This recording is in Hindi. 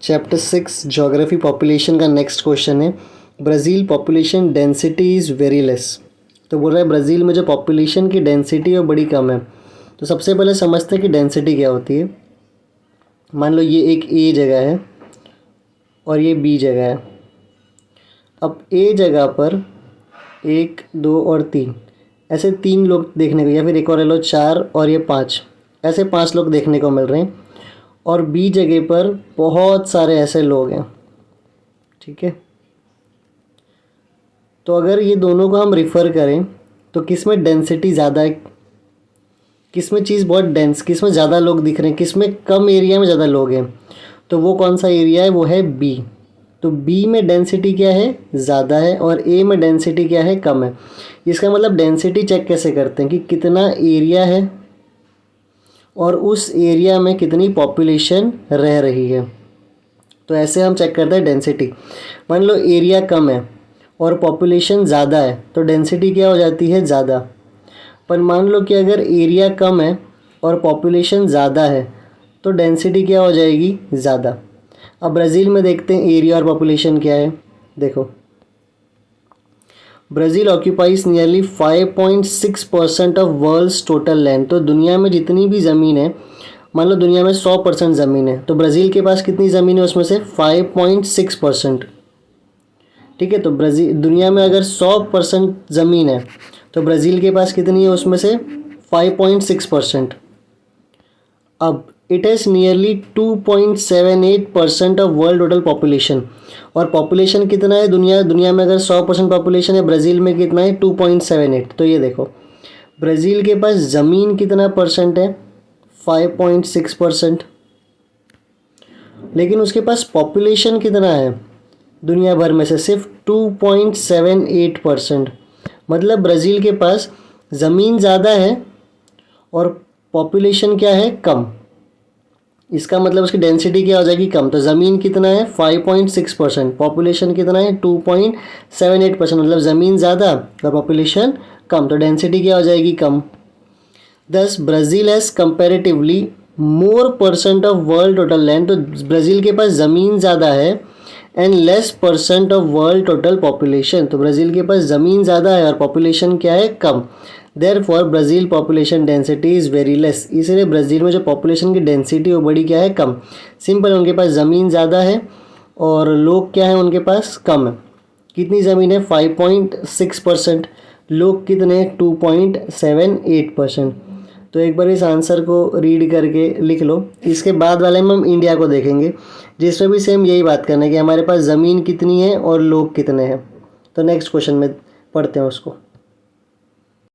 चैप्टर 6 ज्योग्राफी पॉपुलेशन का नेक्स्ट क्वेश्चन है, Brazil population density is very less. तो बोल रहा है ब्राज़ील में जो पॉपुलेशन की डेंसिटी है वो बड़ी कम है। तो सबसे पहले समझते हैं कि डेंसिटी क्या होती है। मान लो ये एक ए जगह है और ये बी जगह है। अब ए जगह पर 1, 2 और 3 ऐसे 3 लोग देखने को, या फिर एक और ले लो 4 और ये 5, ऐसे 5 लोग देखने को मिल रहे हैं। और बी जगह पर बहुत सारे ऐसे लोग हैं, ठीक है। तो अगर ये दोनों को हम रिफ़र करें तो किस में डेंसिटी ज़्यादा है, किस में चीज़ बहुत डेंस, किस में ज़्यादा लोग दिख रहे हैं, किस में कम एरिया में ज़्यादा लोग हैं, तो वो कौन सा एरिया है, वो है बी। तो बी में डेंसिटी क्या है, ज़्यादा है, और ए में डेंसिटी क्या है, कम है। इसका मतलब डेंसिटी चेक कैसे करते हैं कि कितना एरिया है और उस एरिया में कितनी पॉपुलेशन रह रही है। तो ऐसे हम चेक करते हैं डेंसिटी। मान लो एरिया कम है और पॉपुलेशन ज़्यादा है तो डेंसिटी क्या हो जाती है, ज़्यादा। पर मान लो कि अगर एरिया कम है और पॉपुलेशन ज़्यादा है तो डेंसिटी क्या हो जाएगी, ज़्यादा। अब ब्राज़ील में देखते हैं एरिया और पॉपुलेशन क्या है। देखो, Brazil occupies nearly 5.6% of world's total land. तो दुनिया में जितनी भी ज़मीन है, मान लो दुनिया में 100% ज़मीन है, तो ब्राज़ील के पास कितनी ज़मीन है, उसमें से 5.6%। ठीक है, तो ब्राज़ील दुनिया में अगर 100% ज़मीन है तो ब्राज़ील के पास कितनी है, उसमें से 5.6%। अब it has nearly 2.78% of world total population. और पॉपुलेशन कितना है दुनिया में, अगर 100% पॉपुलेशन है, ब्राज़ील में कितना है, 2.78। तो ये देखो ब्राज़ील के पास ज़मीन कितना परसेंट है, 5.6%, लेकिन उसके पास पॉपुलेशन कितना है दुनिया भर में से, सिर्फ 2.78%। मतलब ब्राज़ील के पास ज़मीन ज़्यादा है और पॉपुलेशन क्या है, कम। इसका मतलब उसकी डेंसिटी क्या हो जाएगी, कम। तो ज़मीन कितना है, 5.6%, पॉपुलेशन कितना है, 2.78%। मतलब ज़मीन ज़्यादा और पॉपुलेशन कम, तो डेंसिटी क्या हो जाएगी, कम। Thus Brazil has comparatively more percent of world total land. तो ब्राज़ील के पास ज़मीन ज़्यादा है and less percent of world total population. तो ब्राज़ील के पास ज़मीन ज़्यादा है और पॉपुलेशन क्या है, कम। Therefore Brazil population density is very less. इसलिए ब्राज़ील में जो पॉपुलेशन की डेंसिटी वो बड़ी क्या है, कम। सिंपल, उनके पास ज़मीन ज़्यादा है और लोग क्या है, उनके पास कम है। कितनी ज़मीन है, 5.6%, लोग कितने, 2.78%। तो एक बार इस आंसर को रीड करके लिख लो। इसके बाद वाले में हम इंडिया को देखेंगे, जिसमें भी सेम यही बात करना है कि हमारे पास ज़मीन कितनी है और लोग कितने हैं। तो नेक्स्ट क्वेश्चन में पढ़ते हैं उसको।